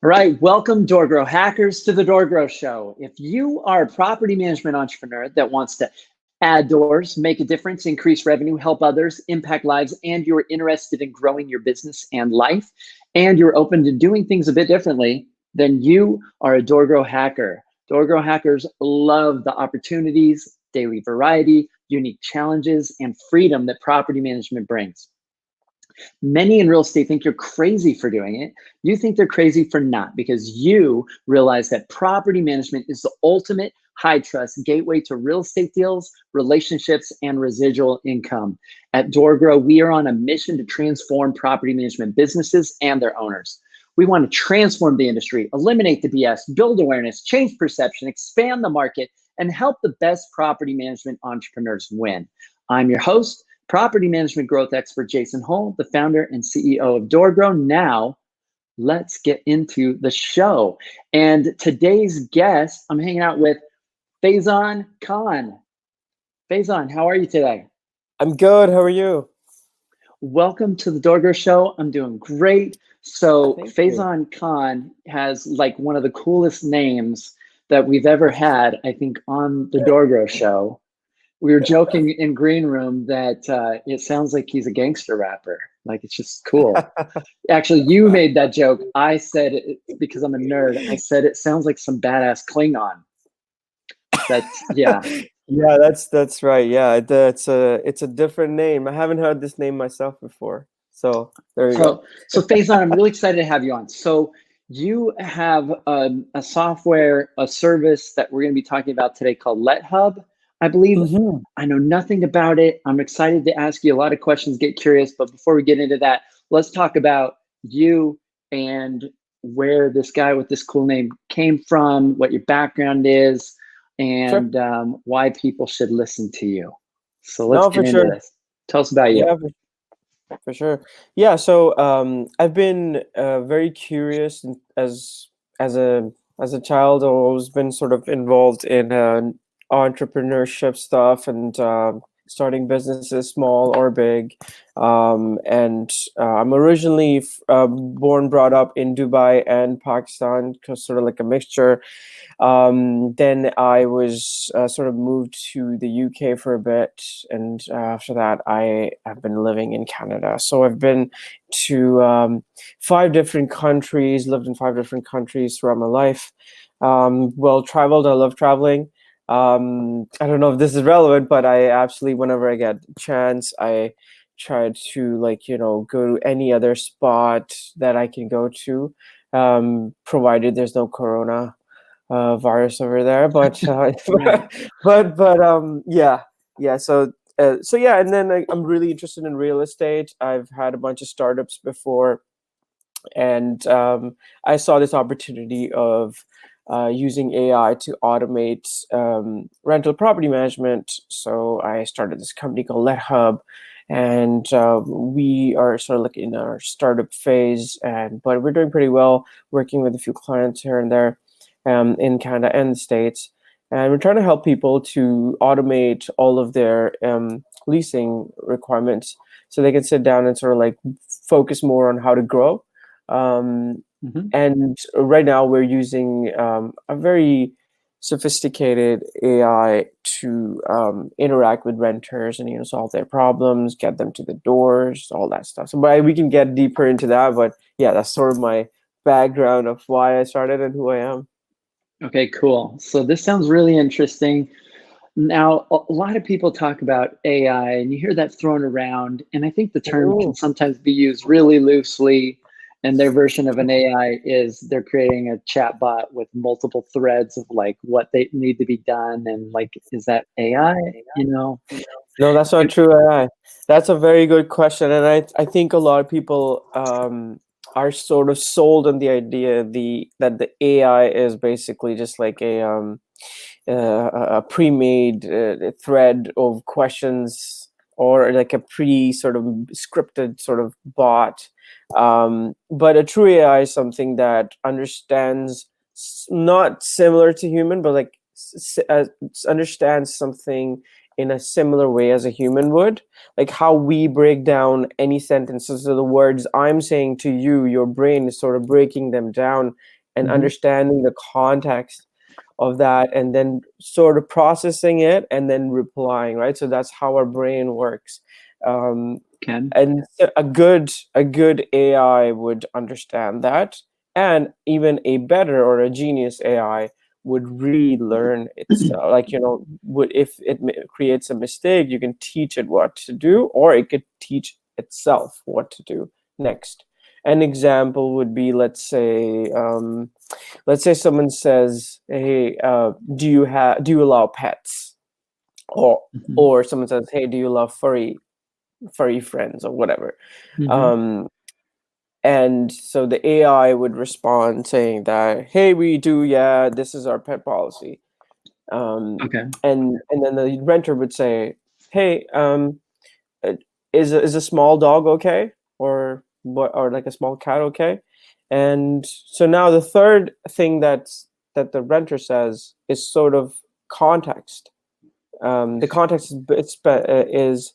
All right, welcome DoorGrow hackers to the DoorGrow show. If you are a property management entrepreneur that wants to add doors, make a difference, increase revenue, help others, impact lives, and you're interested in growing your business and life, and you're open to doing things a bit differently, then you are a DoorGrow hacker. DoorGrow hackers love the opportunities, daily variety, unique challenges, and freedom that property management brings. Many in real estate think you're crazy for doing it. You think they're crazy for not, because you realize that property management is the ultimate high trust gateway to real estate deals, relationships, and residual income. At DoorGrow, we are on a mission to transform property management businesses and their owners. We want to transform the industry, eliminate the BS, build awareness, change perception, expand the market, and help the best property management entrepreneurs win. I'm your host, property management growth expert Jason Hull, the founder and CEO of DoorGrow. Now, let's get into the show. And today's guest, I'm hanging out with Faizan Khan. Faizan, how are you today? I'm good. How are you? Welcome to the DoorGrow show. I'm doing great. So Thank you. Faizan Khan has like one of the coolest names that we've ever had, I think, on the DoorGrow show. We were joking in green room that it sounds like he's a gangster rapper. Like, it's just cool. Actually, you made that joke. I said it because I'm a nerd. I said it sounds like some badass Klingon. Yeah. Yeah, that's right. Yeah, it's a different name. I haven't heard this name myself before. So there you go. So Faizan, I'm really excited to have you on. So you have a software, a service that we're going to be talking about today called LetHub, I believe. Mhm. I know nothing about it. I'm excited to ask you a lot of questions, get curious. But before we get into that, let's talk about you and where this guy with this cool name came from, what your background is, Sure. and why people should listen to you. So let's No, get for into sure. this. Tell us about you. Yeah, for sure. Yeah, so I've been very curious as a child. I've always been sort of involved in entrepreneurship stuff and starting businesses, small or big. And I'm originally born, brought up in Dubai and Pakistan, sort of like a mixture. Then I was sort of moved to the UK for a bit, and after that, I have been living in Canada. So I've been to 5 different countries, lived in 5 different countries throughout my life. Well traveled. I love traveling. I don't know if this is relevant, but I absolutely, whenever I get a chance, I try to go to any other spot that I can go to, provided there's no corona virus over there, but Right. yeah. So yeah, and then I'm really interested in real estate. I've had a bunch of startups before, and I saw this opportunity of using AI to automate rental property management. So I started this company called LetHub, and we are sort of like in our startup phase, but we're doing pretty well, working with a few clients here and there in Canada and the States. And we're trying to help people to automate all of their leasing requirements so they can sit down and sort of like focus more on how to grow. Um, Mhm. and right now we're using a very sophisticated AI to interact with renters and solve their problems, get them to the doors, all that stuff. So we can get deeper into that, but yeah, that's sort of my background of why I started and who I am. Okay, cool. So this sounds really interesting. Now, a lot of people talk about AI and you hear that thrown around, and I think the term can Ooh. sometimes be used really loosely. And their version of an AI is they're creating a chat bot with multiple threads of like what they need to be done. And like, is that AI? You know? No, that's not true AI. That's a very good question, and I think a lot of people are sort of sold on the idea that the AI is basically just like a pre-made thread of questions, or like a pre sort of scripted sort of bot. But a true AI is something that understands, not similar to human, but like understands something in a similar way as a human would. Like how we break down any sentences, so the words I'm saying to you, your brain is sort of breaking them down and understanding the context of that, and then sort of processing it and then replying, right? So that's how our brain works. And a good AI would understand that, and even a better or a genius AI would relearn itself. Like, if it creates a mistake, you can teach it what to do, or it could teach itself what to do next. An example would be, let's say someone says, "Hey, do you allow pets?" Or someone says, "Hey, do you love furry friends?" or whatever. And so the AI would respond saying that, "Hey, we do, yeah, this is our pet policy." And then the renter would say, "Hey, is a small dog okay, or what, or like a small cat okay?" And so now the third thing that the renter says is sort of context. The context is,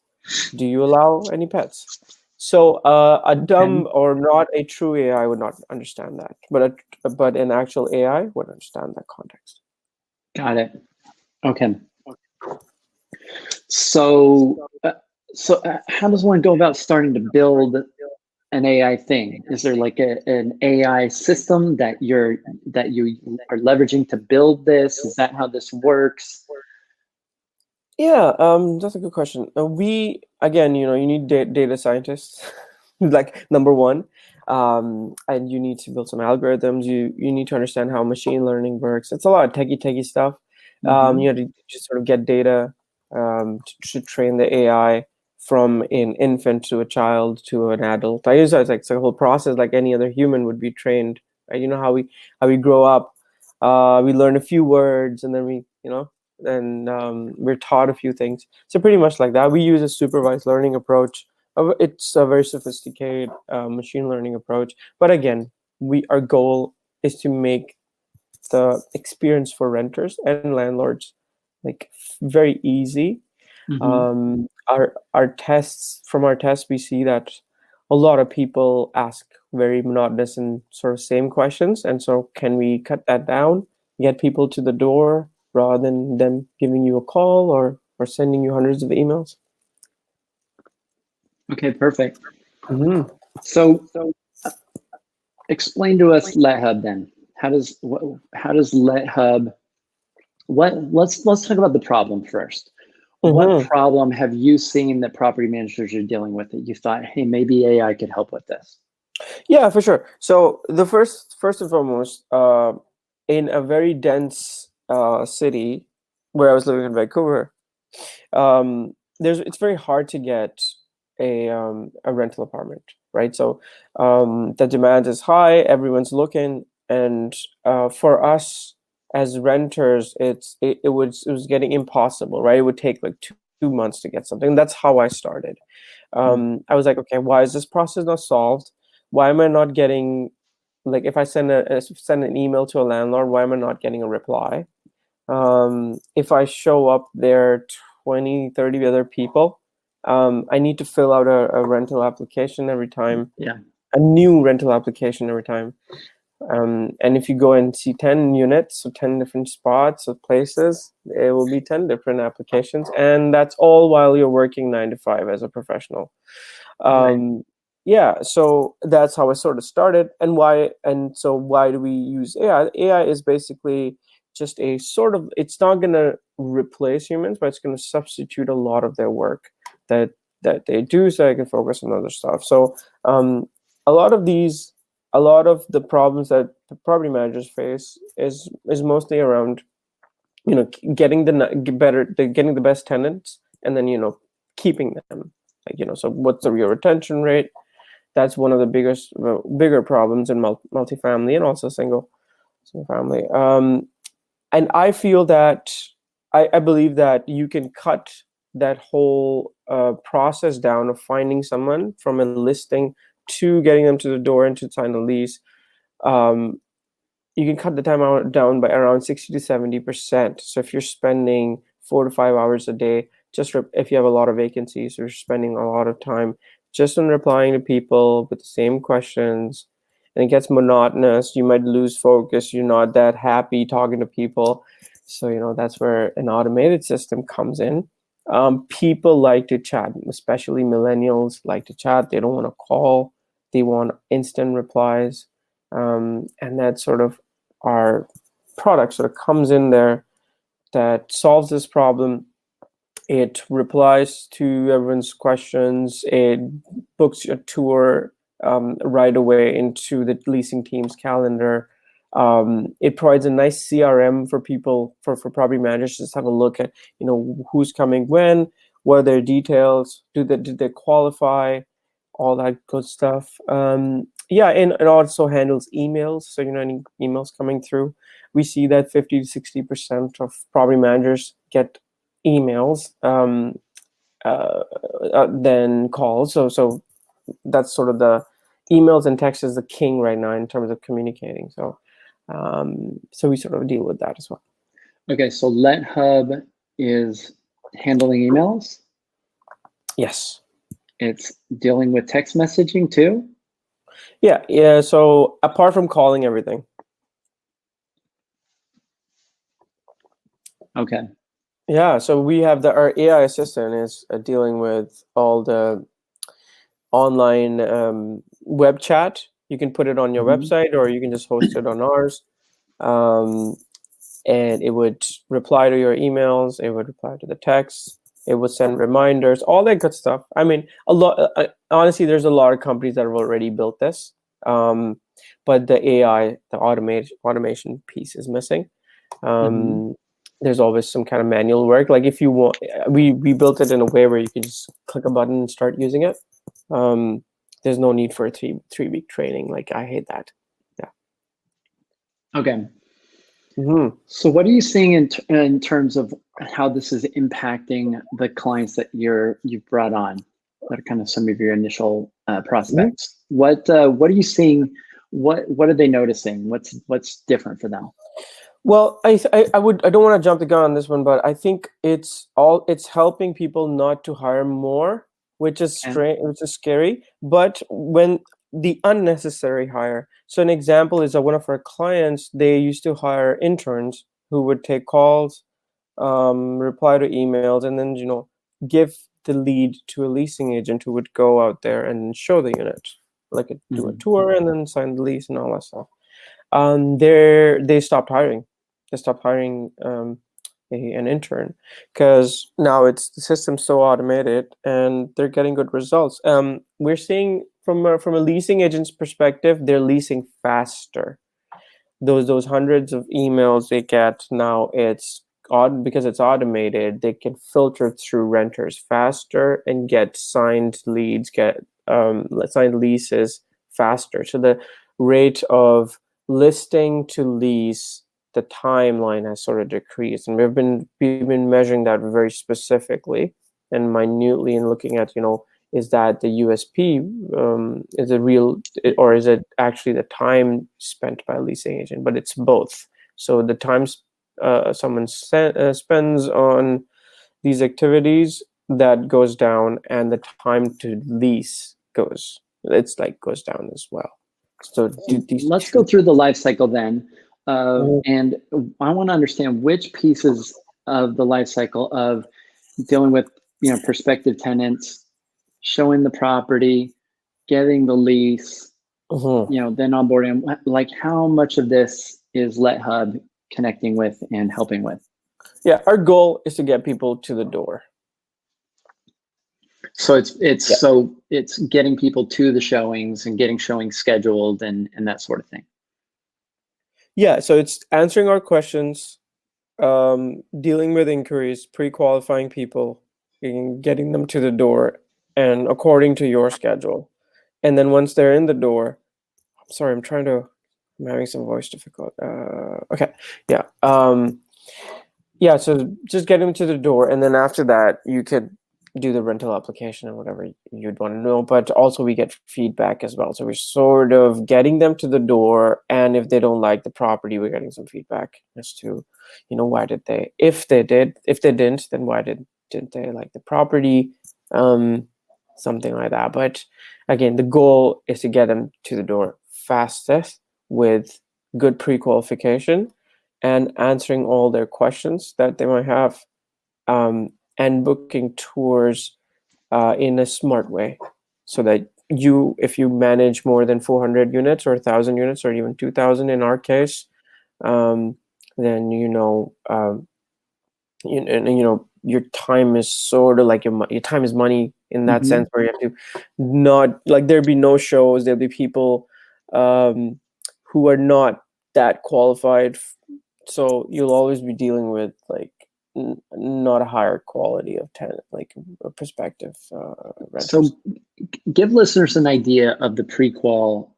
"Do you allow any pets?" So a dumb or not a true AI would not understand that, but an actual AI would understand that context. Got it. Okay. So how does one go about starting to build an AI thing? Is there like an AI system that you are leveraging to build this? Is that how this works? Yeah, that's a good question. We, again, you need data scientists, like number one, and you need to build some algorithms. You need to understand how machine learning works. It's a lot of techie stuff. You have to just sort of get data to train the AI from an infant to a child to an adult. I use it as like, it's a whole process, like any other human would be trained. Right? You know how we grow up. We learn a few words, and then we're taught a few things. So pretty much like that. We use a supervised learning approach. It's a very sophisticated machine learning approach. But again, our goal is to make the experience for renters and landlords like very easy. Our tests, we see that a lot of people ask very monotonous and sort of same questions. And so can we cut that down, get people to the door, rather than them giving you a call or sending you hundreds of emails? Okay, perfect. So explain to us LetHub then. How does LetHub? Let's talk about the problem first. What problem have you seen that property managers are dealing with that you thought, hey, maybe AI could help with this? Yeah, for sure. So the first and foremost, in a very dense city where I was living in Vancouver, it's very hard to get a rental apartment, right? So the demand is high, everyone's looking, and for us as renters, it was getting impossible, right? It would take like two months to get something. That's how I started. I was like, okay, why is this process not solved? Why am I not getting, like, if I send an email to a landlord, why am I not getting a reply? If I show up there 20, 30 other people, I need to fill out a rental application every time. Yeah. A new rental application every time. And if you go and see 10 units, so 10 different spots or places, it will be 10 different applications. And that's all while you're working 9 to 5 as a professional. Yeah, so that's how I sort of started. And so why do we use AI? AI is basically just a sort of, it's not going to replace humans, but it's going to substitute a lot of their work that they do, so I can focus on other stuff. So a lot of the problems that the property managers face is mostly around, getting getting the best tenants, and then keeping them. Like, so what's the real retention rate? That's one of the bigger problems in multifamily and also single family. And I feel that I believe that you can cut that whole process down of finding someone from a listing to getting them to the door and to sign the lease. You can cut the time down by around 60 to 70%. So if you're spending 4 to 5 hours a day if you have a lot of vacancies, you're spending a lot of time just on replying to people with the same questions, and it gets monotonous. You might lose focus. You're not that happy talking to people. So, that's where an automated system comes in. People like to chat, especially millennials like to chat. They don't want to call. They want instant replies. And that's sort of our product sort of comes in there that solves this problem. It replies to everyone's questions. It books a tour right away into the leasing team's calendar. It provides a nice CRM for people, for property managers to just have a look at, who's coming when, what are their details, did they qualify, all that good stuff. Yeah, and it also handles emails. So, any emails coming through, we see that 50 to 60% of property managers get emails than calls. So that's sort of the emails and text is the king right now in terms of communicating. So we sort of deal with that as well. Okay, so LetHub is handling emails. Yes. It's dealing with text messaging too. Yeah. So apart from calling everything. Okay. Yeah. So we have our AI assistant is dealing with all the online web chat. You can put it on your website, or you can just host it on ours. And it would reply to your emails. It would reply to the text. It would send reminders, all that good stuff. I mean, honestly, there's a lot of companies that have already built this, but the AI, the automation piece is missing. There's always some kind of manual work. Like if you want, we built it in a way where you can just click a button and start using it. There's no need for a three-week training. Like I hate that. Yeah. Okay. So what are you seeing in terms of how this is impacting the clients that you've brought on? That are kind of some of your initial prospects. What are you seeing? What are they noticing? What's different for them? Well, I don't want to jump the gun on this one, but I think it's helping people not to hire more, which is strange, which is scary. But when the unnecessary hire. So an example is that one of our clients, they used to hire interns who would take calls, reply to emails, and then give the lead to a leasing agent who would go out there and show the unit, like do a tour and then sign the lease and all that stuff. They stopped hiring. They stopped hiring an intern because now the system's so automated and they're getting good results. We're seeing from a leasing agent's perspective, they're leasing faster. Those hundreds of emails they get now, it's odd because it's automated. They can filter through renters faster and get signed leads, get signed leases faster. So the rate of listing to lease, the timeline has sort of decreased, and we've been measuring that very specifically and minutely and looking at, is that the USP, is it real, or is it actually the time spent by a leasing agent? But it's both. So the time someone spends on these activities, that goes down, and the time to lease goes down as well. So let's go through the life cycle then. And I want to understand which pieces of the life cycle of dealing with prospective tenants, showing the property, getting the lease, then onboarding. Like how much of this is LetHub connecting with and helping with? Yeah, our goal is to get people to the door. So it's getting people to the showings and getting showings scheduled and that sort of thing. Yeah, so it's answering our questions, dealing with inquiries, pre-qualifying people, getting them to the door, and according to your schedule. And then once they're in the door, I'm having some voice difficulty. Okay, yeah. So just get them to the door, and then after that, you could do the rental application and whatever you'd want to know. But also we get feedback as well. So we're sort of getting them to the door, and if they don't like the property, we're getting some feedback as to, why did they? If they didn't, then why did Did they like the property? Something like that. But again, the goal is to get them to the door fastest with good pre-qualification and answering all their questions that they might have, and booking tours in a smart way, so that if you manage more than 400 units or 1,000 units or even 2,000 in our case, then your time is sort of like your time is money in that sense, where you have to not like there'll be no shows, there'll be people who are not that qualified, so you'll always be dealing with like not a higher quality of tenant, like a prospective renters. So give listeners an idea of the pre-qual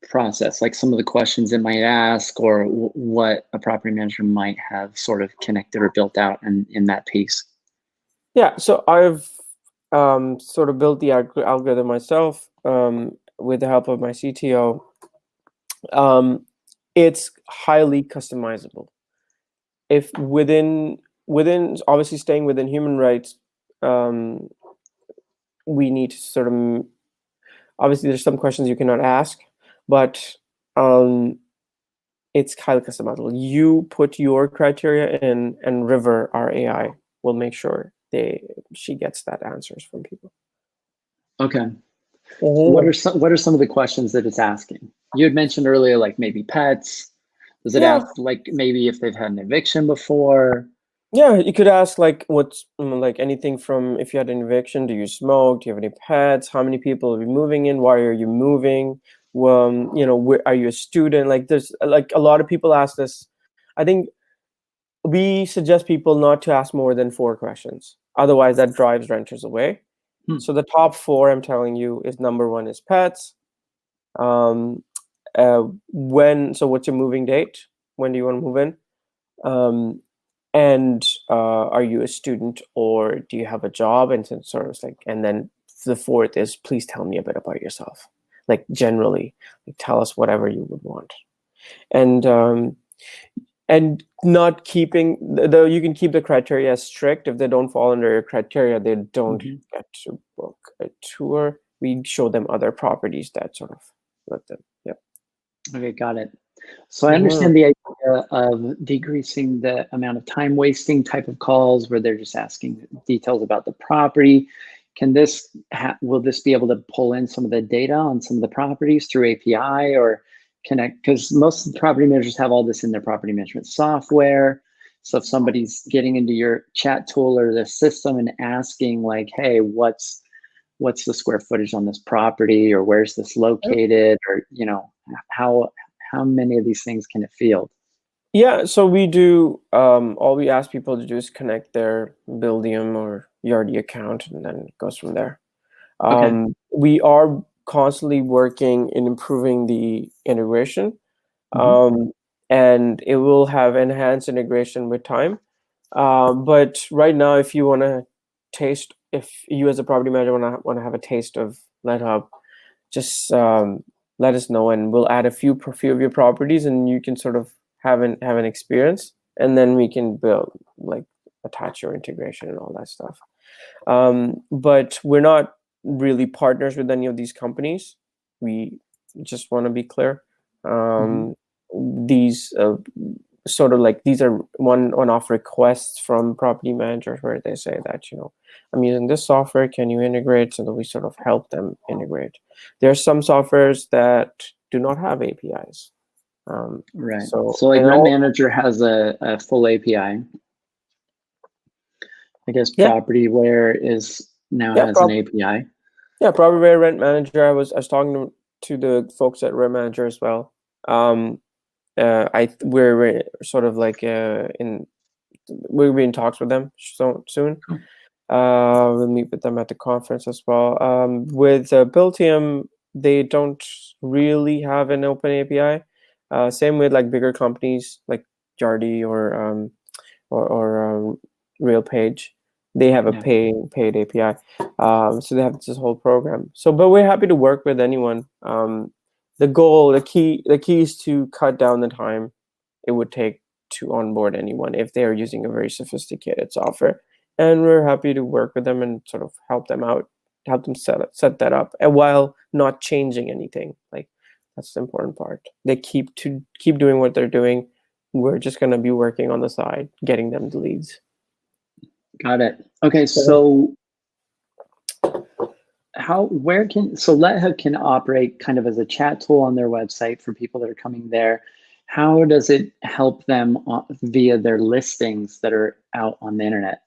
process, like some of the questions it might ask, or what a property manager might have sort of connected or built out in that piece. Yeah, so I've sort of built the algorithm myself with the help of my CTO. It's highly customizable. If within obviously staying within human rights, we need to sort of, obviously there's some questions you cannot ask, but it's highly customizable. You put your criteria in, and River, our AI, will make sure she gets that answers from people. Okay. What are some of the questions that it's asking? You had mentioned earlier, like maybe pets. Does it ask like maybe if they've had an eviction before? Yeah, you could ask like what's like anything from if you had an eviction, do you smoke? Do you have any pets? How many people are you moving in? Why are you moving? Are you a student? Like there's like a lot of people ask this. I think we suggest people not to ask more than 4 questions. Otherwise, that drives renters away. So the top 4 I'm telling you is, number 1 is pets. So what's your moving date? When do you want to move in? And are you a student, or do you have a job? And sort of like, and then the 4th is, please tell me a bit about yourself. Like generally, like, tell us whatever you would want. And not keeping you can keep the criteria as strict. If they don't fall under your criteria, they don't get to book a tour. We show them other properties that sort of let them. Yeah. Okay, got it. So I understand the idea of decreasing the amount of time wasting type of calls where they're just asking details about the property. Will this be able to pull in some of the data on some of the properties through API, or connect? Because most of the property managers have all this in their property management software. So if somebody's getting into your chat tool or the system and asking like, hey, what's the square footage on this property, or where's this located, or how many of these things can it field? Yeah, so we do, all we ask people to do is connect their Buildium or Yardi account, and then it goes from there. We are constantly working in improving the integration, and it will have enhanced integration with time. But right now, if you want to taste, if you as a property manager want to have a taste of LetHub, just let us know, and we'll add a few of your properties, and you can sort of have an experience, and then we can build, like, attach your integration and all that stuff. But we're not really partners with any of these companies. We just want to be clear. These sort of like, these are one-off requests from property managers where they say that, I'm using this software, can you integrate? So that we sort of help them integrate. There are some softwares that do not have APIs. Right. So like Rent Manager has a full API. I guess Propertyware has an API. Yeah, Propertyware, Rent Manager. I was talking to the folks at Rent Manager as well. We're sort of like we'll be in talks with them soon. We'll meet with them at the conference as well. With Builtium, they don't really have an open API. Same with like bigger companies like Yardi or RealPage. They have a paid API. So they have this whole program. But we're happy to work with anyone. The key is to cut down the time it would take to onboard anyone if they are using a very sophisticated software, and we're happy to work with them and sort of help them out, help them set that up, and while not changing anything. Like, that's the important part. They keep doing what they're doing. We're just going to be working on the side, getting them the leads. Got it. Okay, so LetHub can operate kind of as a chat tool on their website for people that are coming there. How does it help them via their listings that are out on the internet,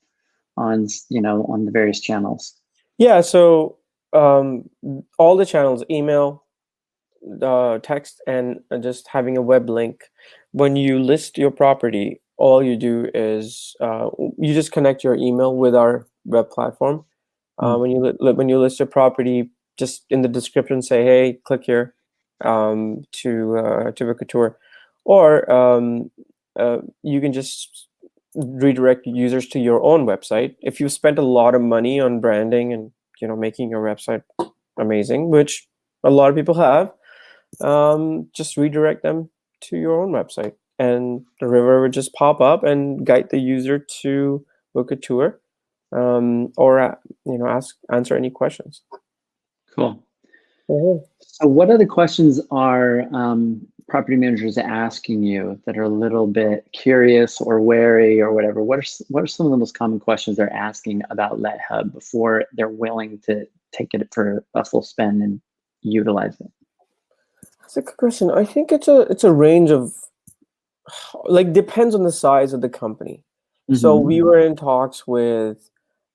on the various channels? Yeah, so all the channels, email, text, and just having a web link. When you list your property, all you do is you just connect your email with our web platform. When you list your property, just in the description say, hey, click here to book a tour, or you can just redirect users to your own website. If you spent a lot of money on branding and making your website amazing, which a lot of people have, just redirect them to your own website, and the river would just pop up and guide the user to book a tour, or answer any questions. Cool. So what other questions are property managers asking you that are a little bit curious or wary or whatever? What are some of the most common questions they're asking about LetHub before they're willing to take it for a full spend and utilize it? That's a good question. I think it's a range of, like, depends on the size of the company. So we were in talks with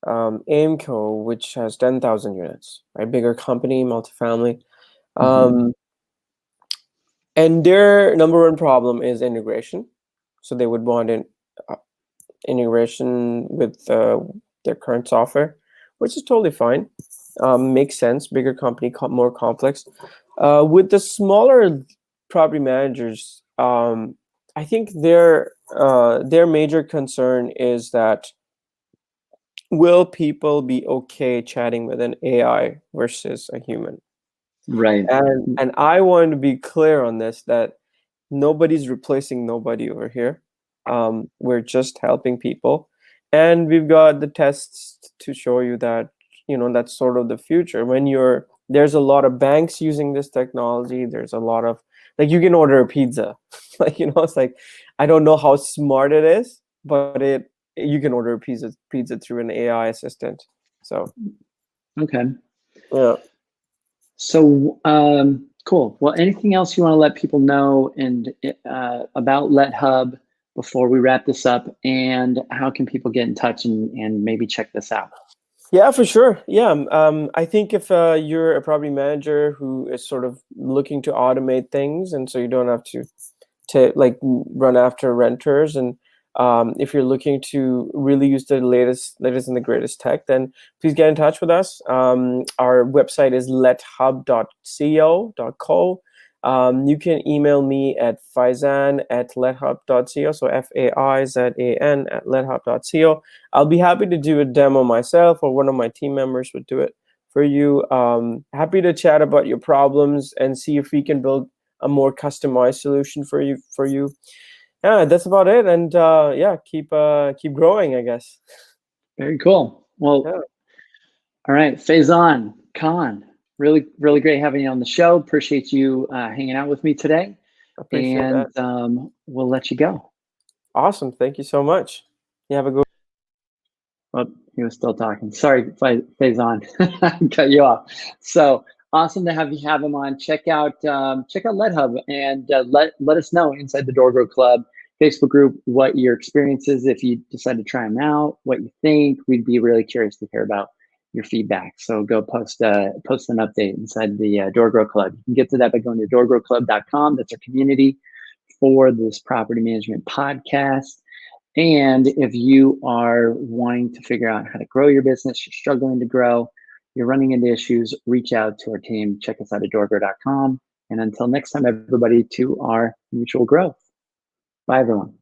Aimco, which has 10,000 units, right? Bigger company, multifamily. And their number one problem is integration. So they would want an integration with their current software, which is totally fine. Makes sense. Bigger company, more complex. With the smaller property managers, I think their major concern is that, will people be okay chatting with an AI versus a human? Right. And I want to be clear on this, that nobody's replacing nobody over here. We're just helping people, and we've got the tests to show you that that's sort of the future. There's a lot of banks using this technology. There's a lot of, like, you can order a pizza. Like, it's like, I don't know how smart it is, but you can order a pizza through an AI assistant. So okay. Yeah. So cool. Well, anything else you want to let people know about LetHub before we wrap this up, and how can people get in touch and maybe check this out? Yeah, for sure. Yeah. I think if you're a property manager who is sort of looking to automate things, and so you don't have to like run after renters, and if you're looking to really use the latest and the greatest tech, then please get in touch with us. Our website is lethub.co. You can email me at faizan@lethub.co. So FAIZAN@lethub.co. I'll be happy to do a demo myself, or one of my team members would do it for you. Happy to chat about your problems and see if we can build a more customized solution for you. Yeah, that's about it. And yeah, keep growing, I guess. Very cool. Well, yeah. All right, Faizan Khan, really, really great having you on the show. Appreciate you hanging out with me today. Appreciate that. We'll let you go. Awesome. Thank you so much. You have a good. Oh, he was still talking. Sorry, Faizan, cut you off. So awesome to have him on. Check out LetHub, and let us know inside the DoorGrow Club Facebook group what your experience is if you decide to try them out, what you think. We'd be really curious to hear about your feedback. So go post an update inside the DoorGrow Club. You can get to that by going to doorgrowclub.com. That's our community for this property management podcast. And if you are wanting to figure out how to grow your business, you're struggling to grow, you're running into issues, reach out to our team. Check us out at doorgrow.com. And until next time, everybody, to our mutual growth. Bye, everyone.